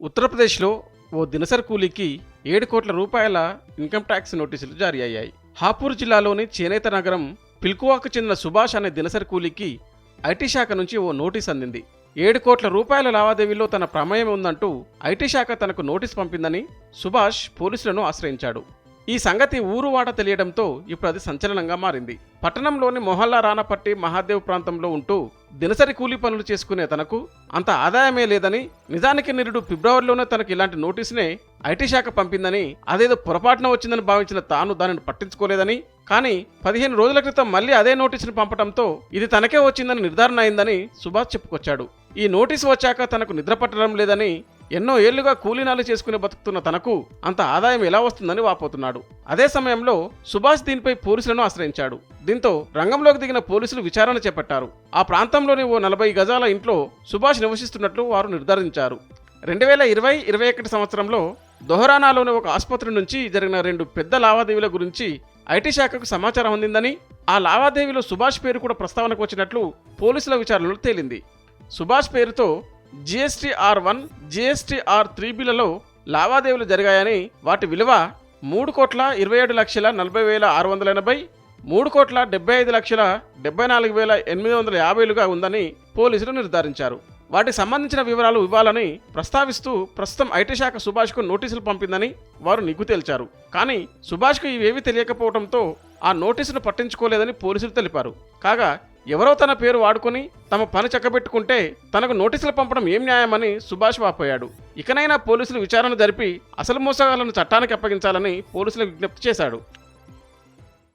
ఉత్తరప్రదేశ్లో ఓ దినసరి కూలీకి 7 కోట్ల రూపాయల ఇన్కమ్ ట్యాక్స్ నోటీసులు జారీ అయ్యాయి. హాపూర్ జిల్లాలోని చేనేత నగరం పిల్కువాకు చెందిన సుభాష్ అనే దినసరి కూలీకి ఐటీ శాఖ నుంచి ఓ నోటీస్ అందింది. 7 కోట్ల రూపాయల లావాదేవీలో తన ప్రమేయం ఉందంటూ ఐటీ శాఖ తనకు నోటీస్ పంపిందని సుభాష్ పోలీసులను ఆశ్రయించాడు. ఈ సంగతి ఊరువాడ తెలియడంతో ఇప్పుడు అది సంచలనంగా మారింది. పట్టణంలోని మొహల్లా రానపట్టి మహాదేవ్ ప్రాంతంలో ఉంటూ దినసరి కూలీ పనులు చేసుకునే తనకు అంత ఆదాయమే లేదని, నిజానికి నిరుడు ఫిబ్రవరిలోనే తనకు ఇలాంటి నోటీసునే ఐటీ శాఖ పంపిందని, అదేదో పొరపాటున వచ్చిందని భావించిన తాను దానిని పట్టించుకోలేదని, కానీ 15 రోజుల క్రితం మళ్ళీ అదే నోటీసును పంపడంతో ఇది తనకే వచ్చిందని నిర్ధారణ అయిందని సుభాష్ చెప్పుకొచ్చాడు. ఈ నోటీసు వచ్చాక తనకు నిద్ర పట్టడం లేదని, ఎన్నో ఏళ్లుగా కూలీనాలు చేసుకుని బతుకుతున్న తనకు అంత ఆదాయం ఎలా వస్తుందని వాపోతున్నాడు. అదే సమయంలో సుభాష్ దీనిపై పోలీసులను ఆశ్రయించాడు. దీంతో రంగంలోకి దిగిన పోలీసులు విచారణ చేపట్టారు. ఆ ప్రాంతంలోని ఓ 40 గజాల ఇంట్లో సుభాష్ నివసిస్తున్నట్లు వారు నిర్ధారించారు. 2020-21 సంవత్సరంలో దొహరానాలోని ఒక ఆసుపత్రి నుంచి జరిగిన 2 పెద్ద లావాదేవీల గురించి ఐటీ శాఖకు సమాచారం అందిందని, ఆ లావాదేవీలో సుభాష్ పేరు కూడా ప్రస్తావనకు వచ్చినట్లు పోలీసుల విచారణలో తేలింది. సుభాష్ పేరుతో GSTR-1, GSTR-3Bలలో లావాదేవీలు జరిగాయని, వాటి విలువ 3,27,40,680, 3,75,74,850 ఉందని పోలీసులు నిర్ధారించారు. వాటికి సంబంధించిన వివరాలు ఇవ్వాలని ప్రస్తావిస్తూ ప్రస్తుతం ఐటీ శాఖ సుభాష్కు నోటీసులు పంపిందని వారు నిగ్గు తేల్చారు. కానీ సుభాష్కు ఇవేవీ తెలియకపోవడంతో ఆ నోటీసును పట్టించుకోలేదని పోలీసులు తెలిపారు. కాగా ఎవరో తన పేరు వాడుకొని తమ పని చక్కబెట్టుకుంటే తనకు నోటీసులు పంపడం ఏం న్యాయమని సుభాష్ వాపోయాడు. ఇకనైనా పోలీసులు విచారణ జరిపి అసలు మోసగాళ్లను చట్టానికి అప్పగించాలని పోలీసులకు విజ్ఞప్తి చేశాడు.